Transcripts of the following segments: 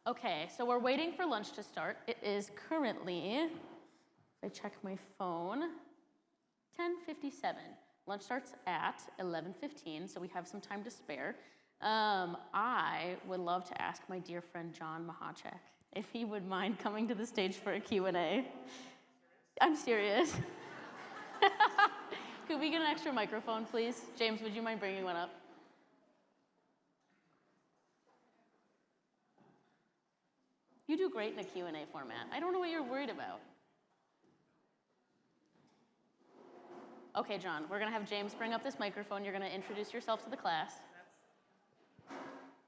Okay, so we're waiting for lunch to start. It is currently, if I check my phone, 10:57. Lunch starts at 11:15, so we have some time to spare. I would love to ask my dear friend John Machacek if he would mind coming to the stage for a Q&A. I'm serious. Could we get an extra microphone, please? James, would you mind bringing one up? You do great in a Q&A format. I don't know what you're worried about. Okay, John, we're going to have James bring up this microphone. You're going to introduce yourself to the class.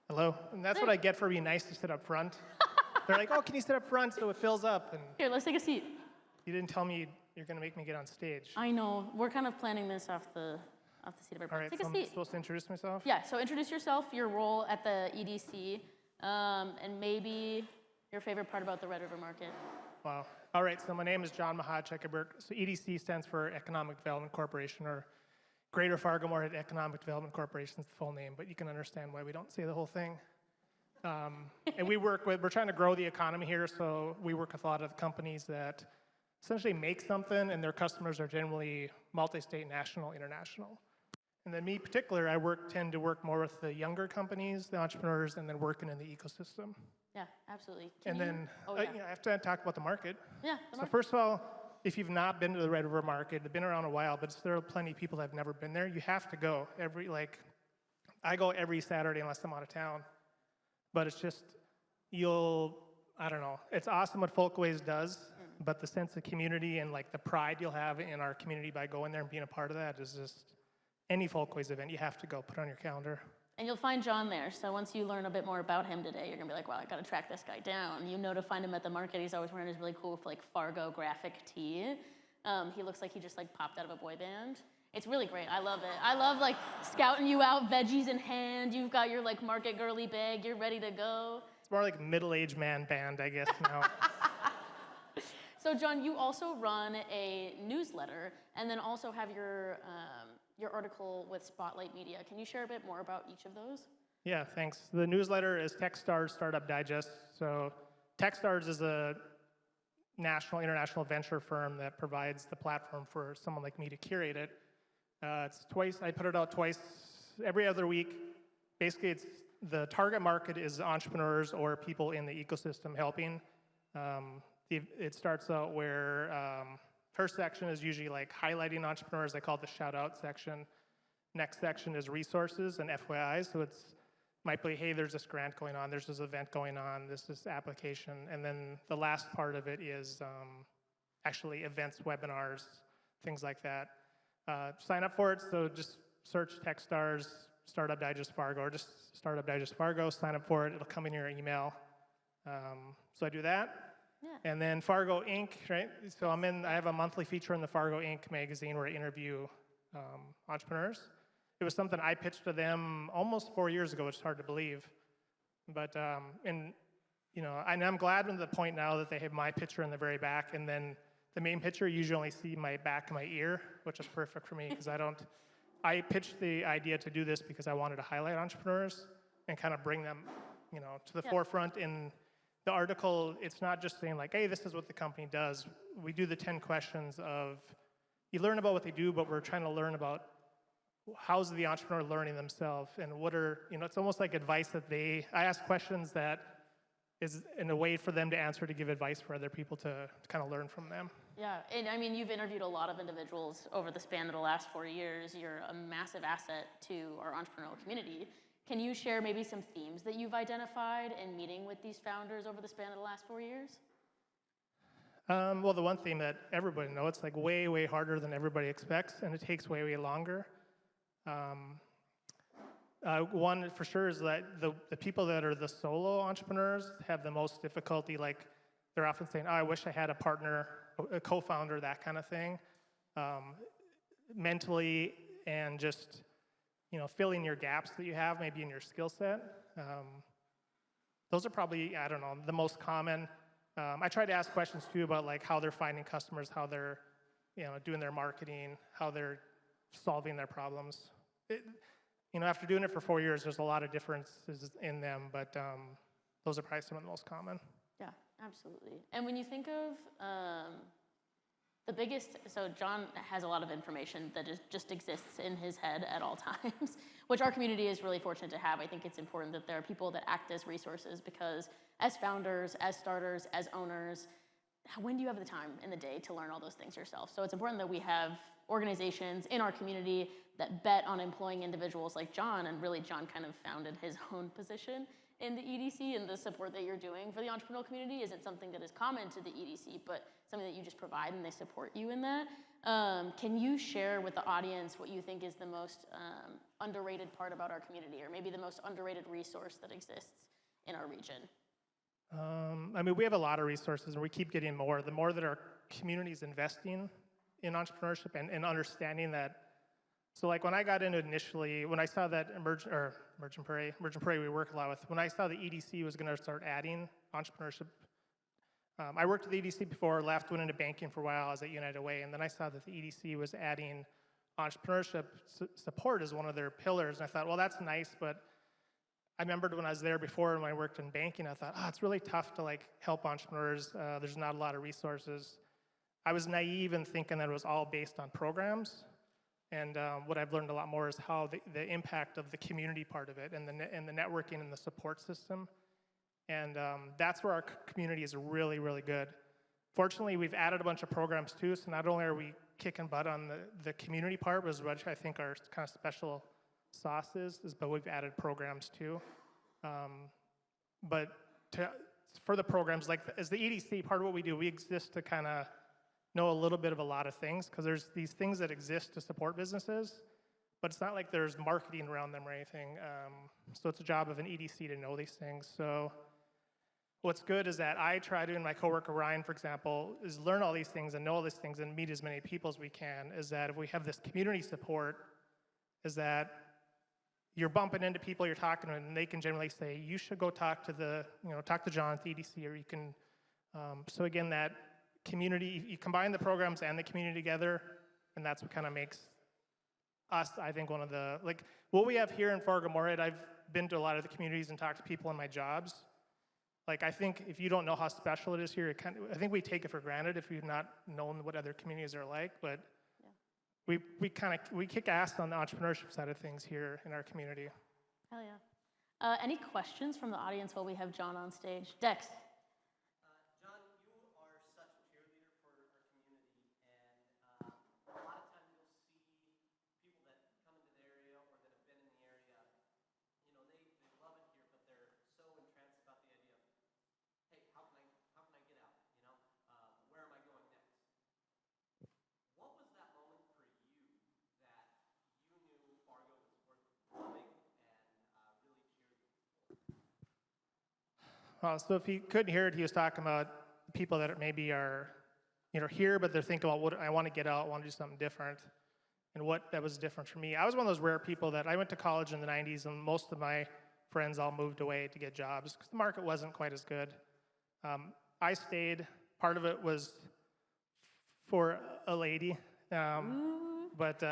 Hello, and that's what I get for being nice to sit up front. They're like, oh, can you sit up front so it fills up? And here, let's take a seat. You didn't tell me you're going to make me get on stage. I know. We're kind of planning this off the seat of our pants. All right, Take so a seat. I'm supposed to introduce myself? Yeah, so introduce yourself, your role at the EDC, and maybe your favorite part about the Red River Market. Wow. All right, so my name is John Machacek. So EDC stands for Economic Development Corporation, or Greater Fargo-Moorhead Economic Development Corporation is the full name, but you can understand why we don't say the whole thing. And we're trying to grow the economy here, so we work with a lot of companies that essentially make something, and their customers are generally multi-state, national, international. And then me in particular, tend to work more with the younger companies, the entrepreneurs, and then working in the ecosystem. Yeah, absolutely. I have to talk about the market. Yeah, So first of all, if you've not been to the Red River Market, it's been around a while, but there are plenty of people that have never been there. You have to go I go every Saturday unless I'm out of town. But it's just, I don't know. It's awesome what Folkways does, but the sense of community and the pride you'll have in our community by going there and being a part of that is just, any Folkways event, you have to go, put on your calendar. And you'll find John there, so once you learn a bit more about him today, you're gonna be like, wow, I gotta track this guy down. You know to find him at the market. He's always wearing his really cool Fargo graphic tee. He looks like he just popped out of a boy band. It's really great, I love it. I love scouting you out, veggies in hand, you've got your market girly bag, you're ready to go. It's more like middle-aged man band, I guess, now. So John, you also run a newsletter and then also have your article with Spotlight Media. Can you share a bit more about each of those? Yeah, thanks. The newsletter is Techstars Startup Digest. So Techstars is a national, international venture firm that provides the platform for someone like me to curate it. I put it out twice, every other week. Basically, the target market is entrepreneurs or people in the ecosystem helping. It starts out where first section is usually highlighting entrepreneurs. I call it the shout out section. Next section is resources and FYI. So might be, hey, there's this grant going on, there's this event going on, this application. And then the last part of it is actually events, webinars, things like that. Sign up for it, so just search Techstars, Startup Digest Fargo, or just Startup Digest Fargo, sign up for it, it'll come in your email. So I do that. Yeah. And then Fargo Inc., right? So I have a monthly feature in the Fargo Inc. magazine where I interview entrepreneurs. It was something I pitched to them almost 4 years ago, which is hard to believe. But, and I'm glad to the point now that they have my picture in the very back, and then the main picture, you usually only see my back of my ear, which is perfect for me because I pitched the idea to do this because I wanted to highlight entrepreneurs and kind of bring them, to the forefront. In the article, it's not just saying hey, this is what the company does. We do the 10 questions of, you learn about what they do, but we're trying to learn about how's the entrepreneur learning themselves and what are, it's almost like advice that I ask questions that is in a way for them to answer, to give advice for other people to kind of learn from them. Yeah, and you've interviewed a lot of individuals over the span of the last 4 years. You're a massive asset to our entrepreneurial community. Can you share maybe some themes that you've identified in meeting with these founders over the span of the last 4 years? Well, the one theme that everybody knows, it's way, way harder than everybody expects, and it takes way, way longer. One for sure is that the people that are the solo entrepreneurs have the most difficulty. They're often saying, oh, I wish I had a partner, a co-founder, that kind of thing. Mentally and just, filling your gaps that you have maybe in your skill set. Those are probably, I don't know, the most common. I try to ask questions too about how they're finding customers, how they're, doing their marketing, how they're solving their problems. After doing it for 4 years, there's a lot of differences in them, but those are probably some of the most common. Yeah, absolutely. And when you think of the biggest, so John has a lot of information that just exists in his head at all times, which our community is really fortunate to have. I think it's important that there are people that act as resources because as founders, as starters, as owners, when do you have the time in the day to learn all those things yourself? So it's important that we have organizations in our community that bet on employing individuals like John, and really John kind of founded his own position in the EDC, and the support that you're doing for the entrepreneurial community isn't something that is common to the EDC, but something that you just provide and they support you in that. Can you share with the audience what you think is the most underrated part about our community, or maybe the most underrated resource that exists in our region? I mean, we have a lot of resources, and we keep getting more. The more that our community is investing in entrepreneurship and understanding that. So like when I got into it initially, when I saw that Merchant Prairie we work a lot with, when I saw the EDC was going to start adding entrepreneurship, I worked at the EDC before, left, went into banking for a while. I was at United Way, and then I saw that the EDC was adding entrepreneurship support as one of their pillars, and I thought, well, that's nice, but I remembered when I was there before and when I worked in banking, I thought, it's really tough to like help entrepreneurs. There's not a lot of resources. I was naive in thinking that it was all based on programs. And what I've learned a lot more is how the impact of the community part of it and the networking and the support system. And that's where our community is really, really good. Fortunately, we've added a bunch of programs too, so not only are we kicking butt on the community part, which I think our kind of special sauce is, but we've added programs too. But for the programs, like as the EDC, part of what we do, we exist to kind of know a little bit of a lot of things, because there's these things that exist to support businesses, but it's not like there's marketing around them or anything. So it's a job of an EDC to know these things. So what's good is that I try to, and my coworker Ryan, for example, is learn all these things and know all these things and meet as many people as we can, is that if we have this community support, is that you're bumping into people you're talking to, and they can generally say, you should go talk to John at the EDC, or you can, so again, that community, you combine the programs and the community together, and that's what kind of makes us, I think, one of the, like, what we have here in Fargo-Moorhead, I've been to a lot of the communities and talked to people in my jobs. Like, I think if you don't know how special it is here, I think we take it for granted if we've not known what other communities are like, but yeah. we kick ass on the entrepreneurship side of things here in our community. Hell yeah. Any questions from the audience while we have John on stage? Dex. So if you couldn't hear it, he was talking about people that maybe are, here, but they're thinking about, what I want to get out, I want to do something different, and what that was different for me. I was one of those rare people that I went to college in the 90s, and most of my friends all moved away to get jobs because the market wasn't quite as good. I stayed. Part of it was for a lady, but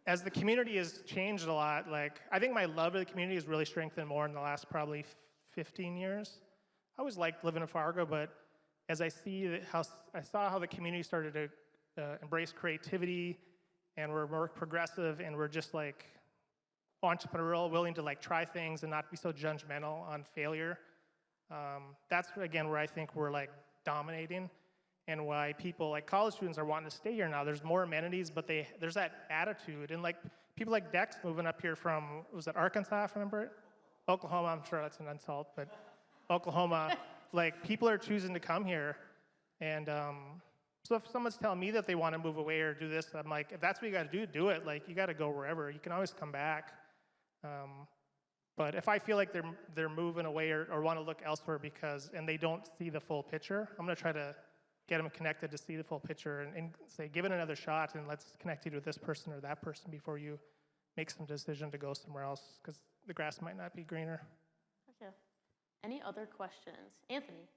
as the community has changed a lot, like, I think my love of the community has really strengthened more in the last probably 15 years. I always liked living in Fargo, but as I saw how the community started to embrace creativity, and we're more progressive, and we're just like entrepreneurial, willing to like try things and not be so judgmental on failure. That's again where I think we're like dominating, and why people like college students are wanting to stay here now. There's more amenities, but there's that attitude, and like people like Dex moving up here from, was it Arkansas, if I remember it? Oklahoma, I'm sure that's an insult, but Oklahoma, like people are choosing to come here, and so if someone's telling me that they want to move away or do this, I'm like, if that's what you got to do it. Like, you got to go wherever. You can always come back. But if I feel like they're moving away or want to look elsewhere and they don't see the full picture, I'm going to try to get them connected to see the full picture and say, give it another shot, and let's connect you with this person or that person before you make some decision to go somewhere else, because the grass might not be greener. Gotcha. Any other questions? Anthony.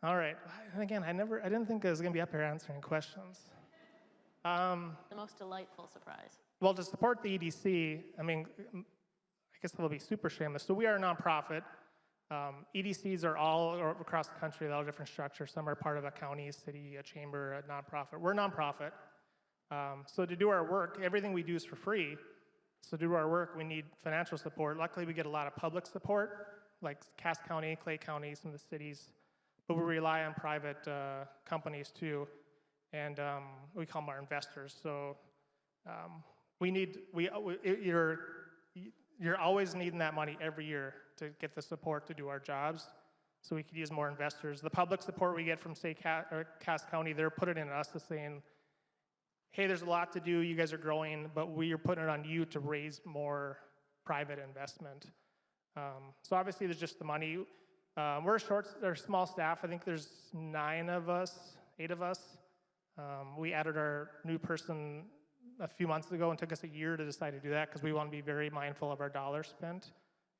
All right. And again, I didn't think I was going to be up here answering questions. The most delightful surprise. Well, to support the EDC, I mean, I guess it'll be super shameless. So we are a nonprofit. EDCs are all across the country, they're all different structures. Some are part of a county, a city, a chamber, a nonprofit. We're a nonprofit. So to do our work, everything we do is for free. So to do our work, we need financial support. Luckily, we get a lot of public support, like Cass County, Clay County, some of the cities. But we rely on private companies too, and we call them our investors. So you're always needing that money every year to get the support to do our jobs. So we could use more investors. The public support we get from, say, Cass County, they're putting it in us, saying, hey, there's a lot to do, you guys are growing, but we are putting it on you to raise more private investment. So obviously there's just the money. We're a small staff. I think there's 8 of us. We added our new person a few months ago, and took us a year to decide to do that because we want to be very mindful of our dollars spent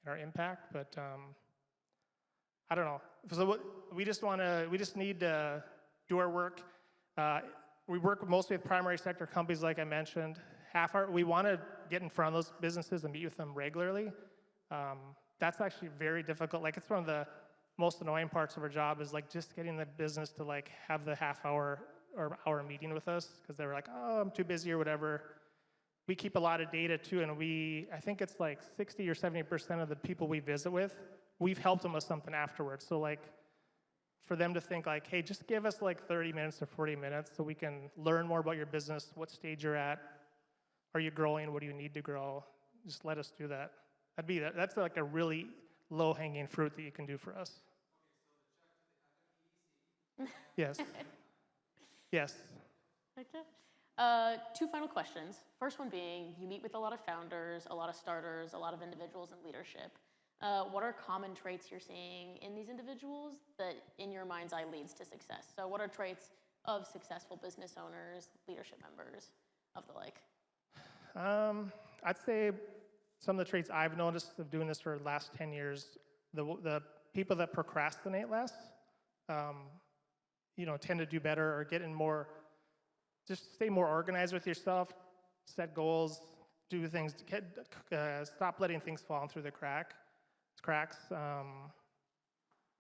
and our impact. But I don't know. So we just need to do our work. We work mostly with primary sector companies, like I mentioned. We want to get in front of those businesses and meet with them regularly. That's actually very difficult. Like, it's one of the most annoying parts of our job is like just getting the business to like have the half-hour or hour meeting with us, because they were like, oh, I'm too busy or whatever. We keep a lot of data too, and I think it's like 60 or 70% of the people we visit with, we've helped them with something afterwards. So like, for them to think like, hey, just give us like 30 minutes or 40 minutes so we can learn more about your business, what stage you're at, are you growing, what do you need to grow, just let us do that. That's like a really low-hanging fruit that you can do for us. Yes. Yes. Okay. 2 final questions. First one being, you meet with a lot of founders, a lot of starters, a lot of individuals in leadership. What are common traits you're seeing in these individuals that in your mind's eye leads to success? So what are traits of successful business owners, leadership members, of the like? I'd say some of the traits I've noticed of doing this for the last 10 years, the people that procrastinate less, tend to do better or get in more, just stay more organized with yourself, set goals, do things, stop letting things fall through the cracks.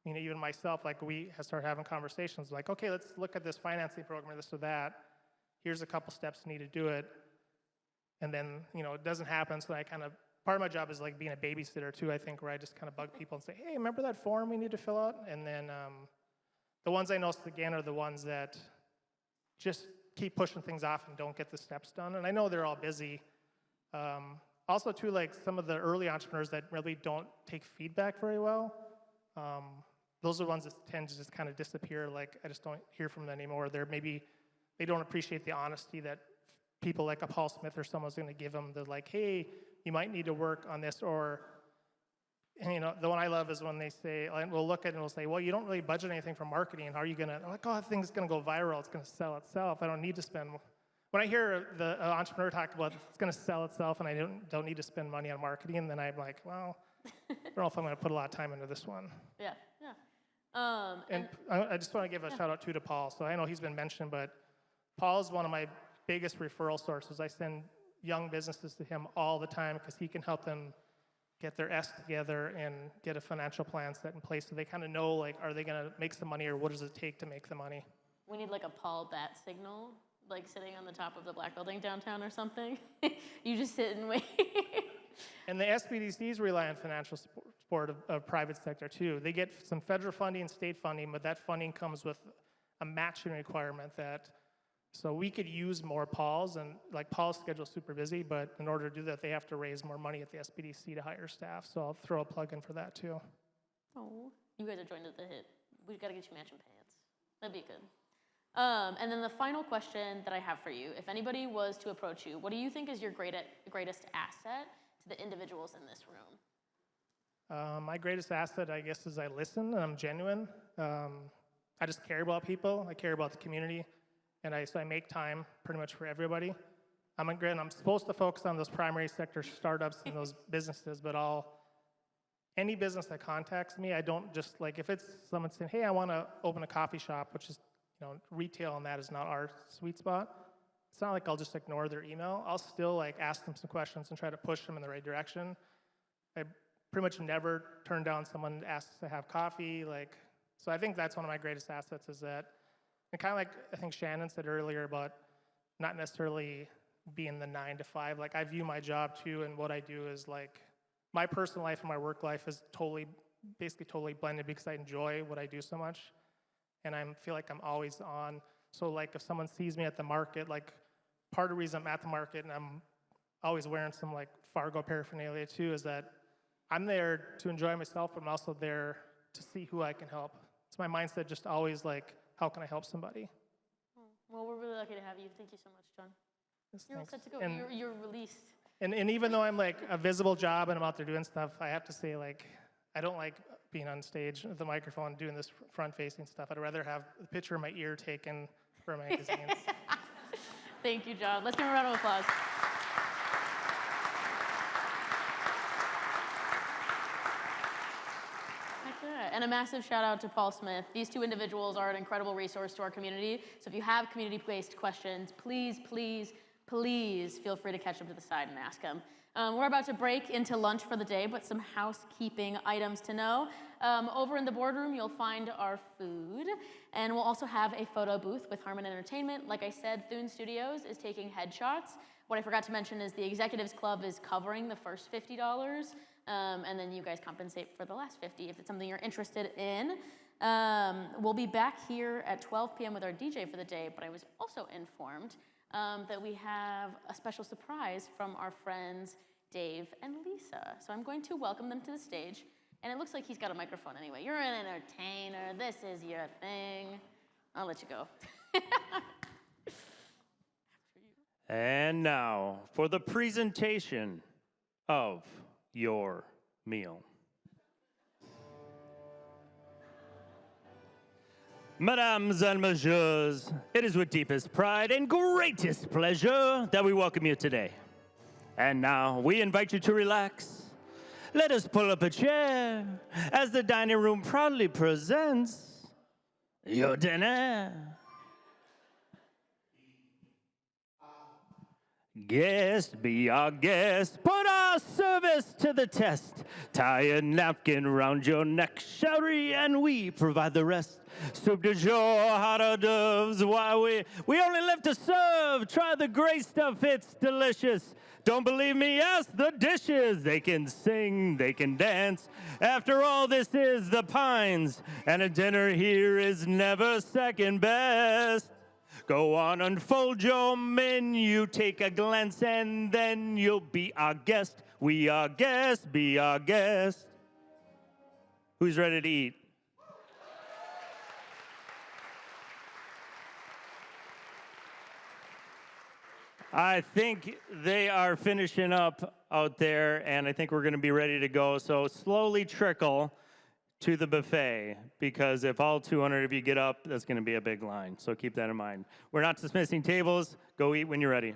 Even myself, like we have started having conversations like, okay, let's look at this financing program or this or that. Here's a couple steps you need to do it. And then, it doesn't happen. So part of my job is like being a babysitter too, I think, where I just kind of bug people and say, hey, remember that form we need to fill out? And then the ones I noticed again are the ones that just keep pushing things off and don't get the steps done. And I know they're all busy. Also too, like some of the early entrepreneurs that really don't take feedback very well, those are the ones that tend to just kind of disappear. Like, I just don't hear from them anymore. They don't appreciate the honesty that people like a Paul Smith or someone's going to give them. They're like, hey, you might need to work on this. Or, the one I love is when they say, we'll look at it and we'll say, well, you don't really budget anything for marketing. How are you going to, like, oh, the thing's going to go viral. It's going to sell itself. I don't need to spend. When I hear the entrepreneur talk about it's going to sell itself and I don't need to spend money on marketing, then I'm like, well, I don't know if I'm going to put a lot of time into this one. Yeah. And I just want to give a shout out to Paul. So I know he's been mentioned, but Paul is one of my biggest referral sources. I send young businesses to him all the time because he can help them get their S together and get a financial plan set in place so they kind of know, like, are they going to make some money or what does it take to make the money? We need like a Paul bat signal, like sitting on the top of the black building downtown or something. You just sit and wait. And the SBDCs rely on financial support of private sector too. They get some federal funding, state funding, but that funding comes with a matching requirement so we could use more Pauls, and like Paul's schedule's super busy, but in order to do that, they have to raise more money at the SBDC to hire staff. So I'll throw a plug in for that too. Oh, you guys are joined at the hip. We've got to get you matching pants. That'd be good. And then the final question that I have for you, if anybody was to approach you, what do you think is your greatest asset to the individuals in this room? My greatest asset, I guess, is I listen and I'm genuine. I just care about people. I care about the community. And so I make time pretty much for everybody. I'm supposed to focus on those primary sector startups and those businesses, but I'll any business that contacts me, I don't just like, if it's someone saying, hey, I want to open a coffee shop, which is, retail, and that is not our sweet spot. It's not like I'll just ignore their email. I'll still like ask them some questions and try to push them in the right direction. I pretty much never turn down someone who asks to have coffee. So I think that's one of my greatest assets is that, and kind of like I think Shannon said earlier about not necessarily being the 9 to 5. Like I view my job too, and what I do is like my personal life and my work life is basically totally blended because I enjoy what I do so much, and I feel like I'm always on. So like if someone sees me at the market, like part of the reason I'm at the market and I'm always wearing some like Fargo paraphernalia too is that I'm there to enjoy myself, but I'm also there to see who I can help. It's my mindset just always like, how can I help somebody? Well, we're really lucky to have you. Thank you so much, John. Yes, You're all thanks. set to go. And, You're released. and even though I'm like a visible job and I'm out there doing stuff, I have to say like, I don't like being on stage with the microphone doing this front-facing stuff. I'd rather have a picture of my ear taken for magazines. Thank you, John. Let's give him a round of applause. Heck yeah. And a massive shout out to Paul Smith. These two individuals are an incredible resource to our community. So if you have community-based questions, please, please, please feel free to catch them to the side and ask them. We're about to break into lunch for the day, but some housekeeping items to know. Over in the boardroom, you'll find our food, and we'll also have a photo booth with Harmon Entertainment. Like I said, Thune Studios is taking headshots. What I forgot to mention is the Executives Club is covering the first $50, and then you guys compensate for the last $50 if it's something you're interested in. We'll be back here at 12 p.m. with our DJ for the day, but I was also informed that we have a special surprise from our friends Dave and Lisa. So I'm going to welcome them to the stage. And it looks like he's got a microphone anyway. You're an entertainer. This is your thing. I'll let you go. And now for the presentation of your meal. Mesdames and messieurs, it is with deepest pride and greatest pleasure that we welcome you today. And now we invite you to relax. Let us pull up a chair as the dining room proudly presents your dinner. Guest, be our guest, put our service to the test. Tie a napkin around your neck, shouty, and we provide the rest. Soup du jour, hot hors d'oeuvres, why we only live to serve. Try the great stuff, it's delicious. Don't believe me, ask the dishes. They can sing, they can dance. After all, this is the Pines, and a dinner here is never second best. Go on, unfold your menu, take a glance, and then you'll be our guest. We are guests, be our guest. Who's ready to eat? I think they are finishing up out there, and I think we're going to be ready to go. So slowly trickle to the buffet, because if all 200 of you get up, that's going to be a big line. So keep that in mind. We're not dismissing tables. Go eat when you're ready.